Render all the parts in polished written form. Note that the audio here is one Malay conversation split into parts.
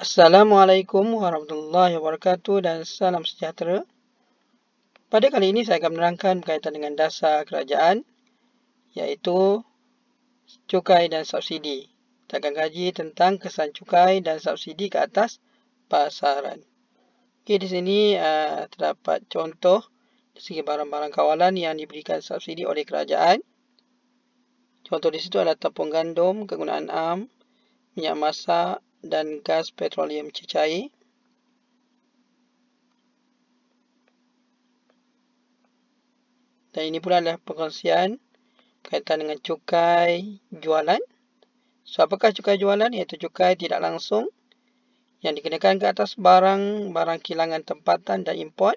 Assalamualaikum warahmatullahi wabarakatuh dan salam sejahtera. Pada kali ini saya akan menerangkan berkaitan dengan dasar kerajaan, iaitu cukai dan subsidi. Kita akan kaji tentang kesan cukai dan subsidi ke atas pasaran. Okey, di sini terdapat contoh dari segi barang-barang kawalan yang diberikan subsidi oleh kerajaan. Contoh di situ adalah tepung gandum, kegunaan am, minyak masak dan gas petroleum cecair. Dan ini pula adalah perkongsian berkaitan dengan cukai jualan. So, apakah cukai jualan? Iaitu cukai tidak langsung yang dikenakan ke atas barang kilangan tempatan dan import.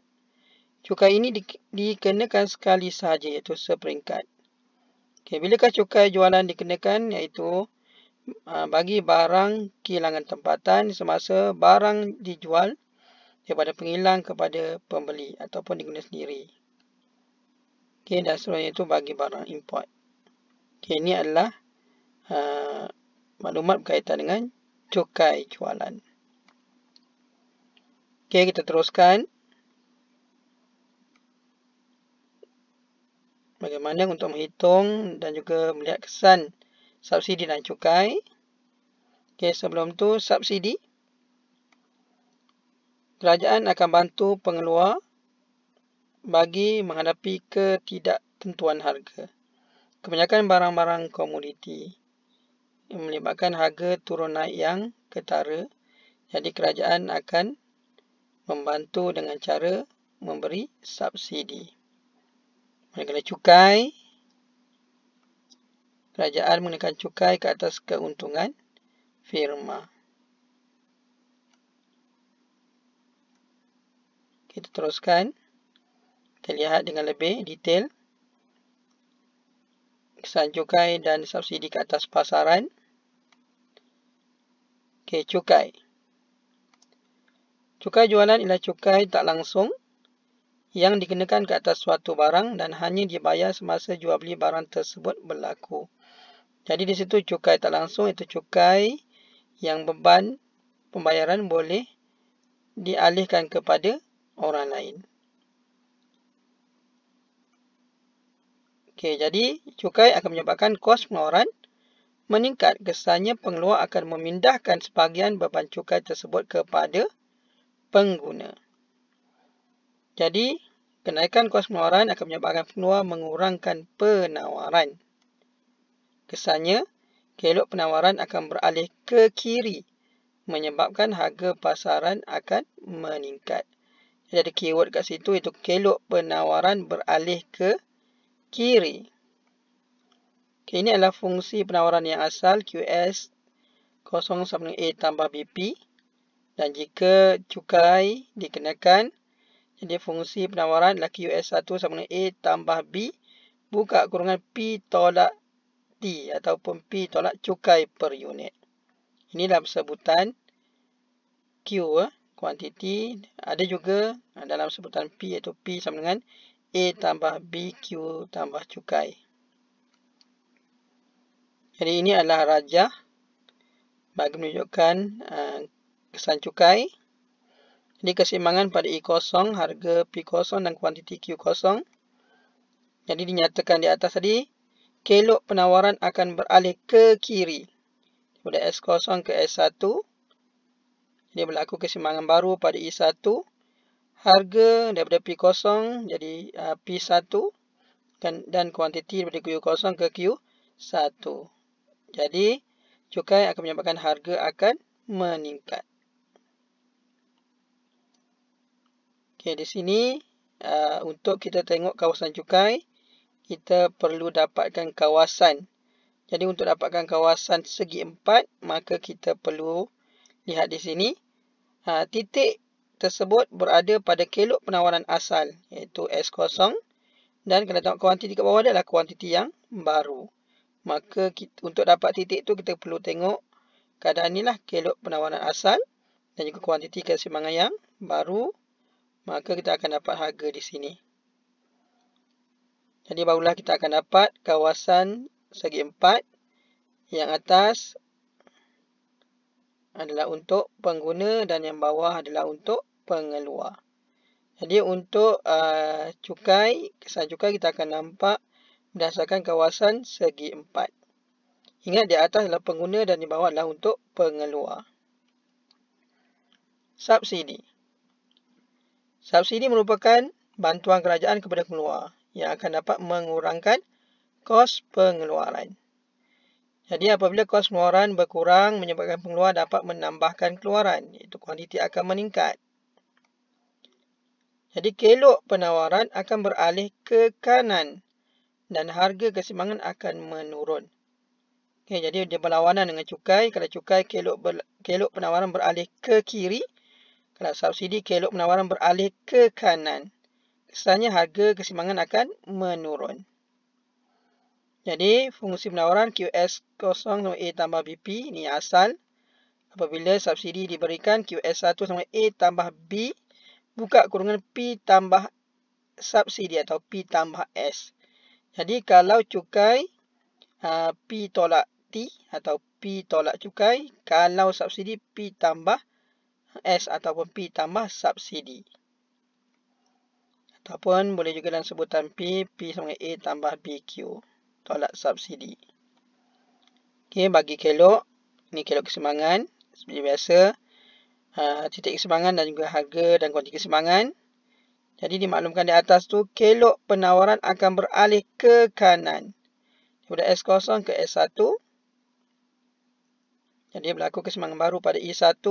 Cukai ini dikenakan sekali sahaja, iaitu seperingkat. Okay, bilakah cukai jualan dikenakan? Iaitu bagi barang kilangan tempatan semasa barang dijual daripada pengilang kepada pembeli ataupun diguna sendiri. Okay, dan seterusnya itu bagi barang import. Okay, ini adalah maklumat berkaitan dengan cukai jualan. Okay, kita teruskan. Bagaimana untuk menghitung dan juga melihat kesan subsidi dan cukai. Okay, sebelum tu subsidi. Kerajaan akan bantu pengeluar bagi menghadapi ketidaktentuan harga. Kebanyakan barang-barang komoditi yang melibatkan harga turun naik yang ketara. Jadi kerajaan akan membantu dengan cara memberi subsidi. Manakala cukai, kerajaan mengenakan cukai ke atas keuntungan firma. Kita teruskan. Kita lihat dengan lebih detail kesan cukai dan subsidi ke atas pasaran. Okey, cukai. Cukai jualan ialah cukai tak langsung yang dikenakan ke atas suatu barang dan hanya dibayar semasa jual beli barang tersebut berlaku. Jadi di situ cukai tak langsung itu cukai yang beban pembayaran boleh dialihkan kepada orang lain. Okey, jadi cukai akan menyebabkan kos pengeluaran meningkat. Kesannya pengeluar akan memindahkan sebahagian beban cukai tersebut kepada pengguna. Jadi, kenaikan kos pengeluaran akan menyebabkan pengeluar mengurangkan penawaran. Kesannya, kelok penawaran akan beralih ke kiri, menyebabkan harga pasaran akan meningkat. Jadi ada keyword kat situ, itu kelok penawaran beralih ke kiri. Okay, ini adalah fungsi penawaran yang asal QS 0 sama dengan A tambah BP. Dan jika cukai dikenakan, jadi fungsi penawaran adalah QS1 sama dengan A tambah B buka kurungan P tolak T ataupun P tolak cukai per unit. Ini dalam sebutan Q, kuantiti. Ada juga dalam sebutan P, iaitu P sama dengan A tambah B Q tambah cukai. Jadi ini adalah rajah bagi menunjukkan kesan cukai. Jadi keseimbangan pada E0, harga P0 dan kuantiti Q0. Jadi dinyatakan di atas tadi, kelok penawaran akan beralih ke kiri. Daripada S0 ke S1. Jadi berlaku keseimbangan baru pada E1. Harga daripada P0 jadi P1. Dan kuantiti daripada Q0 ke Q1. Jadi cukai akan menyebabkan harga akan meningkat. Okey, di sini untuk kita tengok kawasan cukai, kita perlu dapatkan kawasan. Jadi untuk dapatkan kawasan segi empat, maka kita perlu lihat di sini. Titik tersebut berada pada kelok penawaran asal, iaitu S0. Dan kalau tengok kuantiti kat bawah adalah kuantiti yang baru. Maka untuk dapat titik tu kita perlu tengok keadaan inilah kelok penawaran asal dan juga kuantiti keseimbangan yang baru. Maka kita akan dapat harga di sini. Jadi barulah kita akan dapat kawasan segi empat. Yang atas adalah untuk pengguna dan yang bawah adalah untuk pengeluar. Jadi untuk cukai, kesan cukai kita akan nampak berdasarkan kawasan segi 4. Ingat di atas adalah pengguna dan di bawah adalah untuk pengeluar. Subsidi. Subsidi merupakan bantuan kerajaan kepada pengeluar yang akan dapat mengurangkan kos pengeluaran. Jadi apabila kos pengeluaran berkurang menyebabkan pengeluar dapat menambahkan keluaran, iaitu kuantiti akan meningkat. Jadi kelok penawaran akan beralih ke kanan dan harga keseimbangan akan menurun. Okay, jadi dia berlawanan dengan cukai. Kalau cukai kelok penawaran beralih ke kiri. Kalau subsidi kelok penawaran beralih ke kanan. Kesannya harga keseimbangan akan menurun. Jadi fungsi penawaran QS0 sama A tambah BP ini asal. Apabila subsidi diberikan QS1 sama A tambah B, buka kurungan P tambah subsidi atau P tambah S. Jadi kalau cukai P tolak T atau P tolak cukai. Kalau subsidi P tambah S ataupun P tambah subsidi. Ataupun boleh juga dalam sebutan P sama A tambah BQ. Tolak subsidi. Okey, bagi kelok. Ini kelok keseimbangan. Seperti biasa. Titik keseimbangan dan juga harga dan kuantiti keseimbangan. Jadi dimaklumkan di atas tu kelok penawaran akan beralih ke kanan. Daripada S0 ke S1. Jadi berlaku keseimbangan baru pada I1.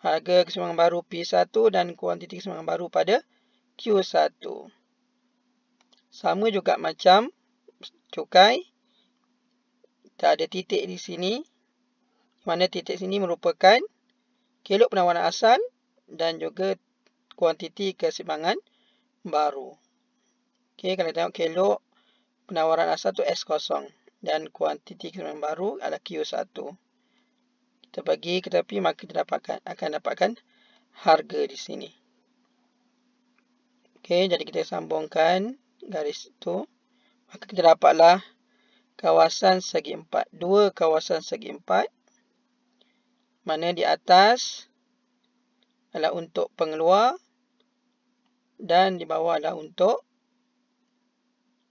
Harga keseimbangan baru P1 dan kuantiti keseimbangan baru pada Q1. Sama juga macam cukai. Kita ada titik di sini. Mana titik sini merupakan kelok penawaran asal dan juga kuantiti keseimbangan baru. Okey, kalau tengok kelok penawaran asal tu S0 dan kuantiti keseimbangan baru adalah Q1. Kita bagi ke tepi maka kita akan dapatkan harga di sini. Okey, jadi kita sambungkan garis itu. Maka kita dapatlah kawasan segi 4. Dua kawasan segi 4. Mana di atas adalah untuk pengeluar dan di bawah adalah untuk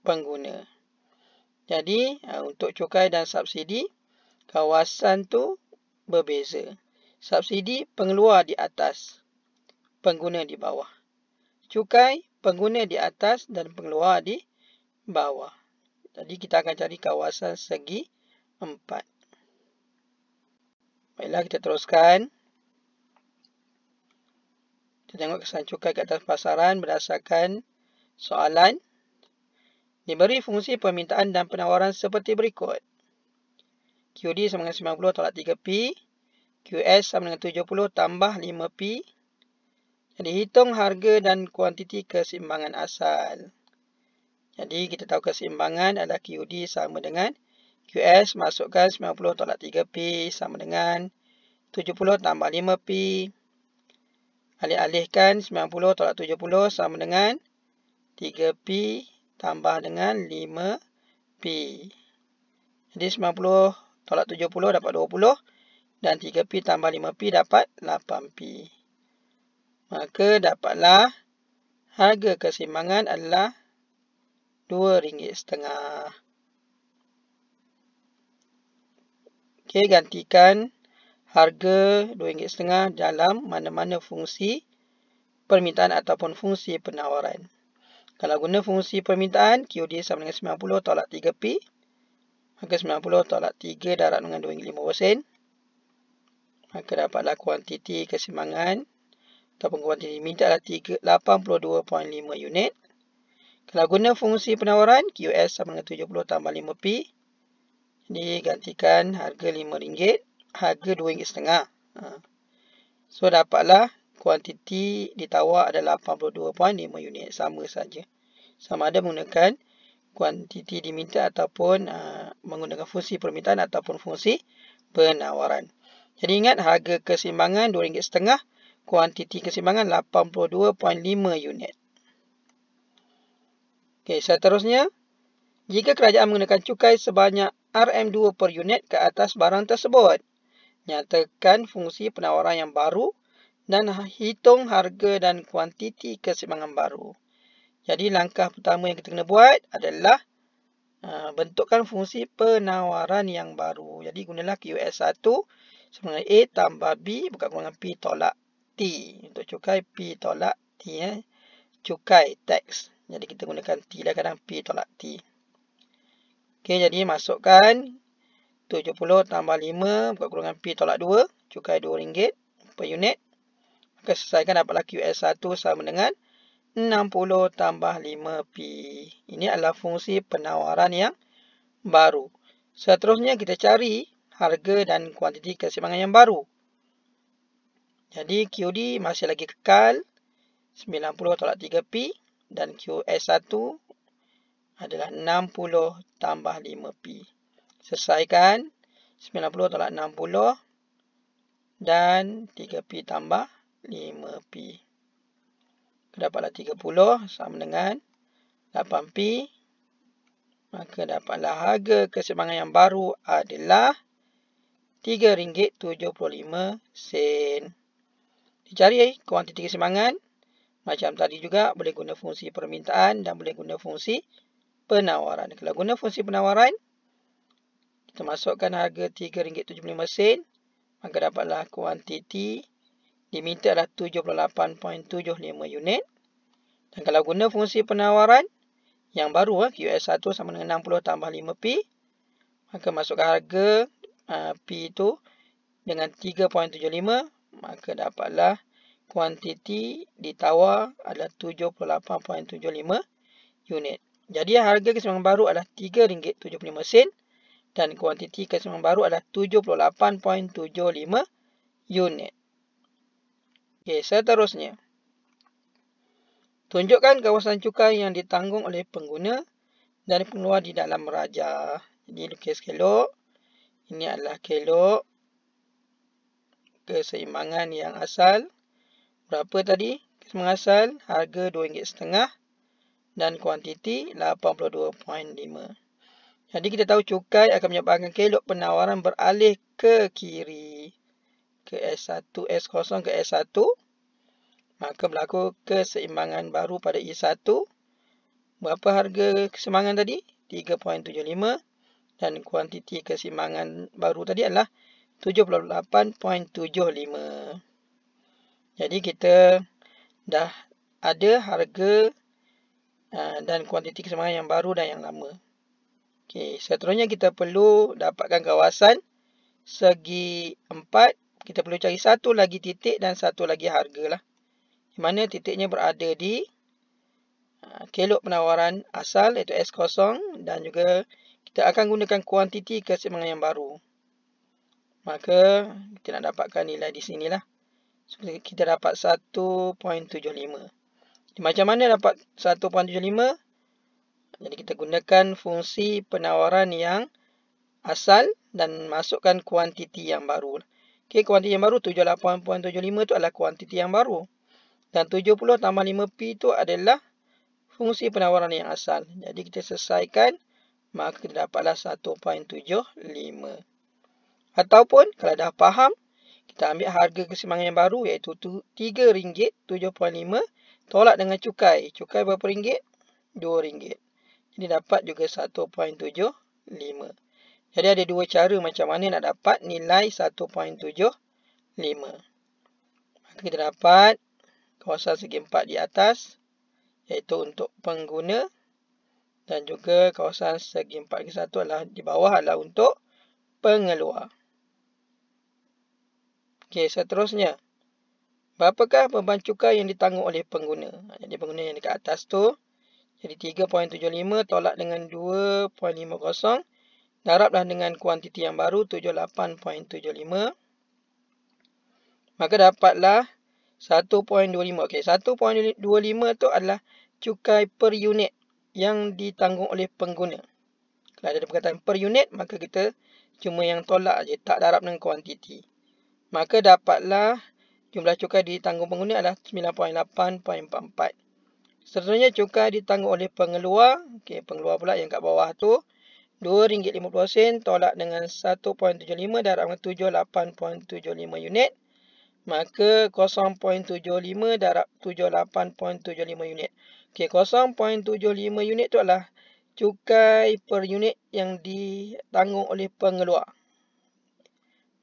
pengguna. Jadi untuk cukai dan subsidi, kawasan tu berbeza. Subsidi pengeluar di atas, pengguna di bawah. Cukai pengguna di atas dan pengeluar di bawah. Jadi kita akan cari kawasan segi 4. Baiklah, kita teruskan. Kita tengok kesan cukai ke atas pasaran berdasarkan soalan. Diberi fungsi permintaan dan penawaran seperti berikut. QD sama dengan 90 tolak 3P. QS sama dengan 70 tambah 5P. Jadi hitung harga dan kuantiti keseimbangan asal. Jadi kita tahu keseimbangan adalah QD sama dengan QS. Masukkan 90 tolak 3P sama dengan 70 tambah 5P. Alih-alihkan 90 tolak 70 sama dengan 3P tambah dengan 5P. Jadi 90 tolak 70 dapat 20. Dan 3P tambah 5P dapat 8P. Maka dapatlah harga keseimbangan adalah RM2.50. Okey, gantikan harga RM2.50 dalam mana-mana fungsi permintaan ataupun fungsi penawaran. Kalau guna fungsi permintaan, QD sama dengan 90 tolak 3P. Maka 90 tolak 3 darab dengan 2.50 sen. Maka dapatlah kuantiti keseimbangan ataupun kuantiti diminta adalah 82.5 unit. Kalau guna fungsi penawaran, QS sama dengan 70 tambah 5P. Jadi gantikan harga RM5, harga RM2.50. So dapatlah kuantiti ditawar adalah 82.5 unit. Sama saja. Sama ada menggunakan kuantiti diminta ataupun menggunakan fungsi permintaan ataupun fungsi penawaran. Jadi ingat harga keseimbangan RM2.50, kuantiti keseimbangan 82.5 unit. Okey, seterusnya, jika kerajaan menggunakan cukai sebanyak RM2 per unit ke atas barang tersebut, Nyatakan fungsi penawaran yang baru dan hitung harga dan kuantiti keseimbangan baru. Jadi langkah pertama yang kita kena buat adalah bentukkan fungsi penawaran yang baru. Jadi gunalah QS1 sama dengan A tambah B buka kurangan P tolak T. Untuk cukai P tolak T. Cukai tax. Jadi kita gunakan T lah kadang P tolak T. Okey, jadi masukkan 70 tambah 5 buka kurangan P tolak 2. Cukai RM2 per unit. Maka selesaikan dapatlah QS1 sama dengan 60 tambah 5P. Ini adalah fungsi penawaran yang baru. Seterusnya kita cari harga dan kuantiti keseimbangan yang baru. Jadi QD masih lagi kekal 90 tolak 3P dan QS1 adalah 60 tambah 5P. Selesaikan 90 tolak 60 dan 3P tambah 5P. Dapatlah 30 sama dengan 8P. Maka dapatlah harga keseimbangan yang baru adalah RM3.75. Dicari kuantiti keseimbangan. Macam tadi juga boleh guna fungsi permintaan dan boleh guna fungsi penawaran. Kalau guna fungsi penawaran, kita masukkan harga RM3.75. Maka dapatlah kuantiti diminta adalah 78.75 unit. Dan kalau guna fungsi penawaran yang baru, QS1 sama dengan 60 tambah 5P. Maka masukkan harga P itu dengan 3.75. Maka dapatlah kuantiti ditawar adalah 78.75 unit. Jadi harga keseimbangan baru adalah RM3.75. Dan kuantiti keseimbangan baru adalah 78.75 unit. Okey, seterusnya. Tunjukkan kawasan cukai yang ditanggung oleh pengguna dan pengeluar di dalam meraja. Jadi lukis kelok. Ini adalah kelok keseimbangan yang asal. Berapa tadi? Keseimbangan asal harga RM2.5 dan kuantiti 82.5. Jadi kita tahu cukai akan menyebabkan kelok penawaran beralih ke kiri. Ke S1, S0 ke S1. Maka berlaku keseimbangan baru pada I1. Berapa harga keseimbangan tadi? 3.75. Dan kuantiti keseimbangan baru tadi adalah 78.75. Jadi kita dah ada harga dan kuantiti keseimbangan yang baru dan yang lama. Okey, seterusnya kita perlu dapatkan kawasan segi 4. Kita perlu cari satu lagi titik dan satu lagi harga lah. Di mana titiknya berada di kelok penawaran asal iaitu S0 dan juga kita akan gunakan kuantiti keseimbangan yang baru. Maka kita nak dapatkan nilai di sinilah. So, kita dapat 1.75. Macam mana dapat 1.75? Jadi kita gunakan fungsi penawaran yang asal dan masukkan kuantiti yang baru. Okey, kuantiti yang baru 78.75 itu adalah kuantiti yang baru. Dan 70 tambah 5P itu adalah fungsi penawaran yang asal. Jadi kita selesaikan, maka kita dapatlah 1.75. Ataupun kalau dah faham, kita ambil harga keseimbangan yang baru iaitu RM3.75 tolak dengan cukai. Cukai berapa ringgit? RM2. Jadi dapat juga 1.75. Jadi ada dua cara macam mana nak dapat nilai 1.75. Maka kita dapat kawasan segi 4 di atas iaitu untuk pengguna dan juga kawasan segi 4 ke 1 adalah di bawah adalah untuk pengeluar. Okey, seterusnya. Berapakah beban cukai yang ditanggung oleh pengguna? Jadi pengguna yang dekat atas tu. Jadi 3.75 tolak dengan 2.50. Darablah dengan kuantiti yang baru 78.75. Maka dapatlah 1.25. Okey, 1.25 tu adalah cukai per unit yang ditanggung oleh pengguna. Kalau ada perkataan per unit, maka kita cuma yang tolak je, tak darab dengan kuantiti. Maka dapatlah jumlah cukai ditanggung pengguna adalah 9.8.44. Seterusnya cukai ditanggung oleh pengeluar. Okey, pengeluar pula yang kat bawah tu RM2.50 tolak dengan 1.75 darab dengan 78.75 unit. Maka 0.75 darab 78.75 unit. Okey, 0.75 unit tu adalah cukai per unit yang ditanggung oleh pengeluar.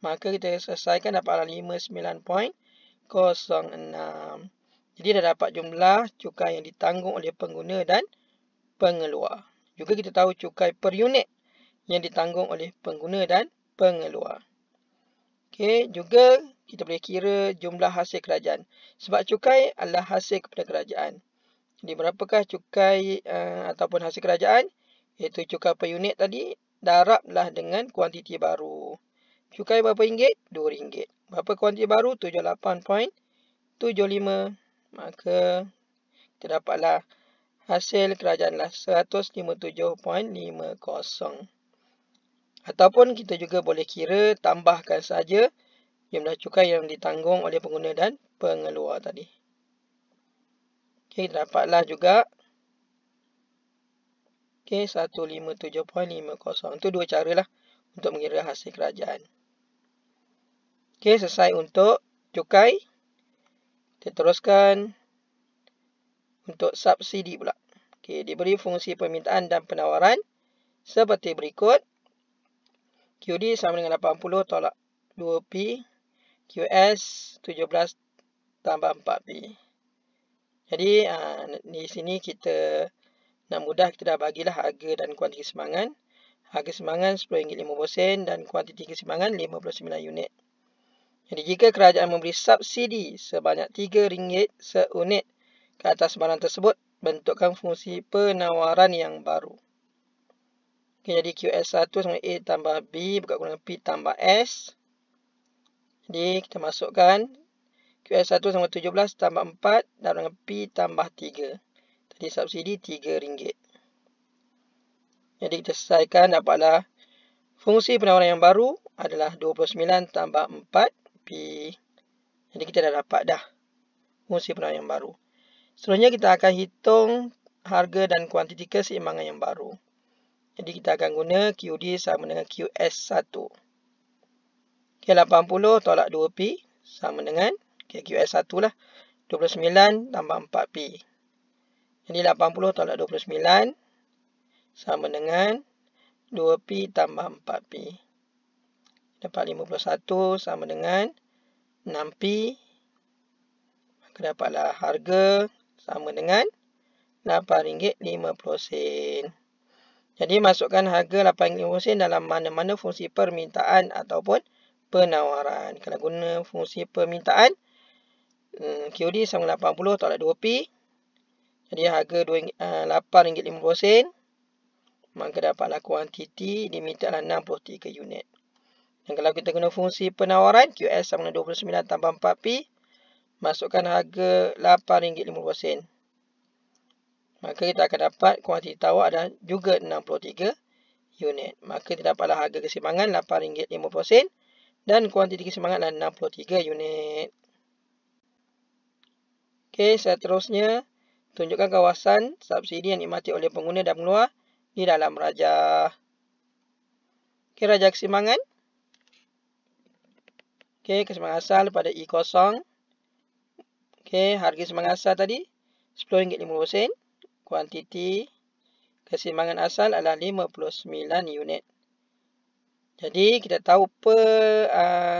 Maka kita selesaikan dapatlah 59.06. Jadi dah dapat jumlah cukai yang ditanggung oleh pengguna dan pengeluar. Juga kita tahu cukai per unit yang ditanggung oleh pengguna dan pengeluar. Okey, juga kita boleh kira jumlah hasil kerajaan. Sebab cukai adalah hasil kepada kerajaan. Jadi berapakah cukai ataupun hasil kerajaan? Iaitu cukai per unit tadi darablah dengan kuantiti baru. Cukai berapa ringgit? RM2. Berapa kuantiti baru? 78.75. Maka kita dapatlah hasil kerajaan lah 157.50. Ataupun kita juga boleh kira tambahkan saja jumlah cukai yang ditanggung oleh pengguna dan pengeluar tadi. Okey, dapatlah juga 157.50. Itu dua cara lah untuk mengira hasil kerajaan. Okey, selesai untuk cukai. Kita teruskan untuk subsidi pula. Okey, diberi fungsi permintaan dan penawaran seperti berikut. QD sama dengan 80 tolak 2P. QS 17 tambah 4P. Jadi di sini kita nak mudah, kita dah bagilah harga dan kuantiti keseimbangan. Harga keseimbangan RM10.50 dan kuantiti keseimbangan 59 unit. Jadi jika kerajaan memberi subsidi sebanyak RM3 seunit ke atas barang tersebut, bentukkan fungsi penawaran yang baru. Okay, jadi QS1 sama A tambah B buka kurang P tambah S. Jadi kita masukkan QS1 sama 17 tambah 4 dan dengan P tambah 3. Tadi subsidi RM3. Jadi kita selesaikan dapatlah fungsi penawaran yang baru adalah 29 tambah 4P. Jadi kita dah dapat dah fungsi penawaran yang baru. Seterusnya kita akan hitung harga dan kuantiti keseimbangan yang baru. Jadi kita akan guna QD sama dengan QS1. Okay, 80 tolak 2P sama dengan QS1 lah. 29 tambah 4P. Jadi 80 tolak 29 sama dengan 2P tambah 4P. Dapat 51 sama dengan 6P. Maka dapatlah harga sama dengan RM8.50. Jadi masukkan harga RM8.50 dalam mana-mana fungsi permintaan ataupun penawaran. Kalau guna fungsi permintaan, QD sama 80 tolak 2P. Jadi harga RM8.50. Maka dapatlah kuantiti dimintalah 63 unit. Dan kalau kita guna fungsi penawaran, QS sama dengan 29 tambah 4P. Masukkan harga RM8.50. Maka kita akan dapat kuantiti tawar adalah juga 63 unit. Maka kita dapatlah harga keseimbangan RM8.50 dan kuantiti keseimbangan adalah 63 unit. Okey, seterusnya tunjukkan kawasan subsidi yang dinikmati oleh pengguna dan pengeluar di dalam rajah. Okey, rajah keseimbangan. Okey, keseimbangan asal pada E0. Okey, harga keseimbangan asal tadi RM10.50. Kuantiti keseimbangan asal adalah 59 unit. Jadi kita tahu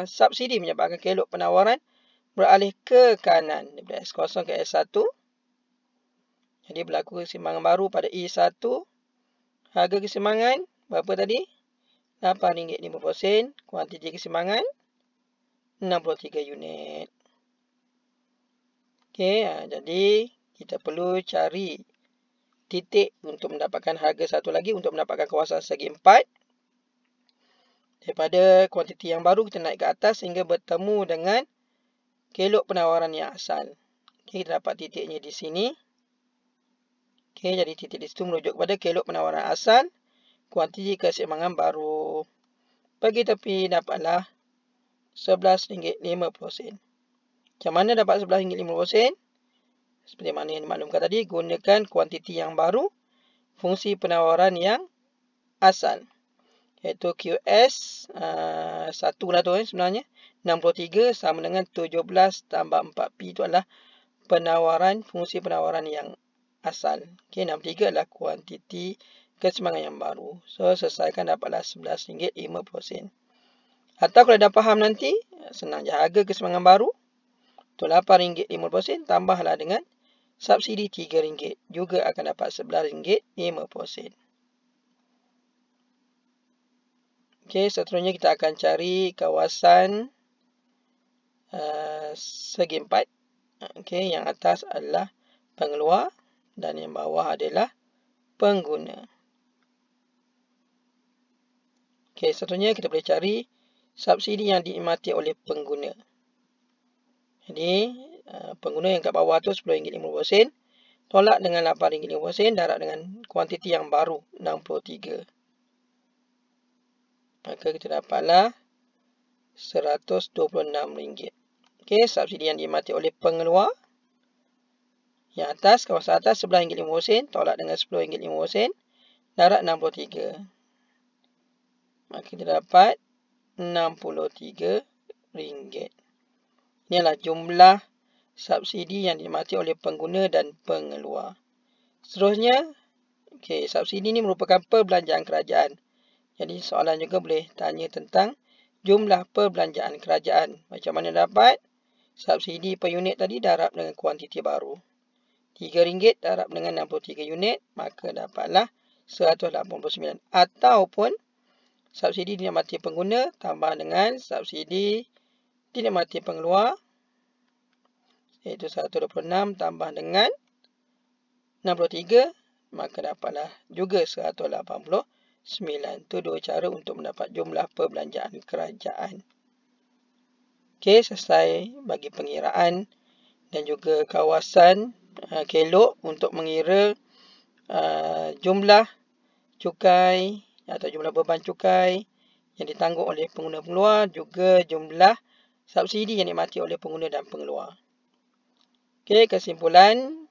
subsidi menyebabkan kelok penawaran beralih ke kanan daripada S0 ke S1. Jadi berlaku keseimbangan baru pada E1. Harga keseimbangan berapa tadi? RM8.50. Kuantiti keseimbangan 63 unit. Okey, jadi kita perlu cari titik untuk mendapatkan harga satu lagi untuk mendapatkan kawasan segi 4. Daripada kuantiti yang baru kita naik ke atas sehingga bertemu dengan kelok penawaran yang asal. Okay, kita dapat titiknya di sini. Okay, jadi titik di situ merujuk kepada kelok penawaran asal. Kuantiti keseimbangan baru. Bagi tepi dapatlah RM11.50. Macam mana dapat RM11.50? Seperti mana yang dimaklumkan tadi, gunakan kuantiti yang baru, fungsi penawaran yang asal. Iaitu QS 1 lah tu sebenarnya. 63 sama dengan 17 tambah 4P itu adalah fungsi penawaran yang asal. Okey, 63 adalah kuantiti keseimbangan yang baru. So, selesaikan dapatlah RM11.50. Atau kalau dah faham nanti, senang je, harga keseimbangan baru tu RM8.50, tambahlah dengan subsidi RM3, juga akan dapat RM11.50. Okey, seterusnya kita akan cari kawasan segi empat. Okey, yang atas adalah pengeluar dan yang bawah adalah pengguna. Okey, seterusnya kita boleh cari subsidi yang dinikmati oleh pengguna. Jadi, pengguna yang kat bawah tu RM10.50, tolak dengan RM8.50, darab dengan kuantiti yang baru 63. Maka kita dapatlah RM126. Okey, subsidi yang dinikmati oleh pengeluar. Yang atas, kawasan atas RM11.50, tolak dengan RM10.50, darab 63. Maka kita dapat RM63. Inilah jumlah subsidi yang dinikmati oleh pengguna dan pengeluar. Seterusnya, okey, subsidi ini merupakan perbelanjaan kerajaan. Jadi soalan juga boleh tanya tentang jumlah perbelanjaan kerajaan. Macam mana dapat? Subsidi per unit tadi darab dengan kuantiti baru. RM3 darab dengan 63 unit, maka dapatlah 189. Ataupun subsidi dinikmati pengguna tambah dengan subsidi dinikmati pengeluar, iaitu 126 tambah dengan 63, maka dapatlah juga 189. Itu dua cara untuk mendapat jumlah perbelanjaan kerajaan. Okey, selesai bagi pengiraan dan juga kawasan kelok untuk mengira jumlah cukai atau jumlah beban cukai yang ditanggung oleh pengguna pengeluar, juga jumlah subsidi yang dinikmati oleh pengguna dan pengeluar. Okey, kesimpulan.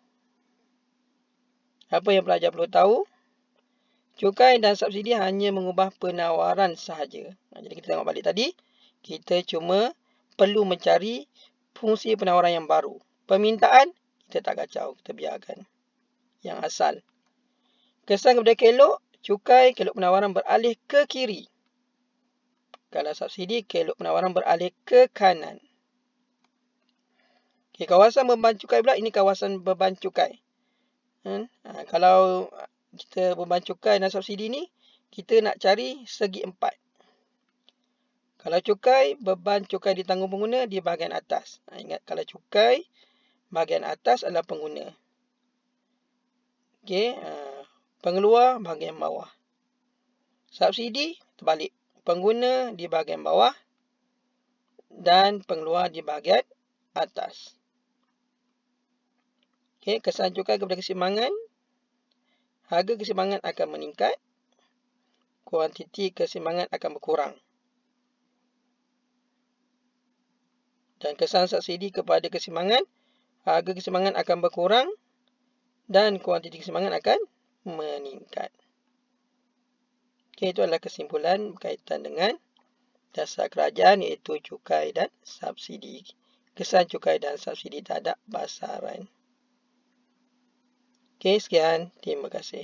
Apa yang pelajar perlu tahu? Cukai dan subsidi hanya mengubah penawaran sahaja. Jadi kita tengok balik tadi, kita cuma perlu mencari fungsi penawaran yang baru. Permintaan, kita tak kacau, kita biarkan yang asal. Kesan kepada kelok, cukai, kelok penawaran beralih ke kiri. Kalau subsidi, kelok penawaran beralih ke kanan. Okay, kawasan beban cukai pula, ini kawasan beban cukai. Kalau kita beban cukai dan subsidi ni, kita nak cari segi empat. Kalau cukai, beban cukai ditanggung pengguna di bahagian atas. Ingat, kalau cukai, bahagian atas adalah pengguna. Okey, pengeluar bahagian bawah. Subsidi terbalik. Pengguna di bahagian bawah dan pengeluar di bahagian atas. Okey, kesan cukai kepada keseimbangan. Harga keseimbangan akan meningkat. Kuantiti keseimbangan akan berkurang. Dan kesan subsidi kepada keseimbangan. Harga keseimbangan akan berkurang. Dan kuantiti keseimbangan akan meningkat. Okey, itu adalah kesimpulan berkaitan dengan dasar kerajaan, iaitu cukai dan subsidi. Kesan cukai dan subsidi terhadap pasaran. Okey, sekian. Terima kasih.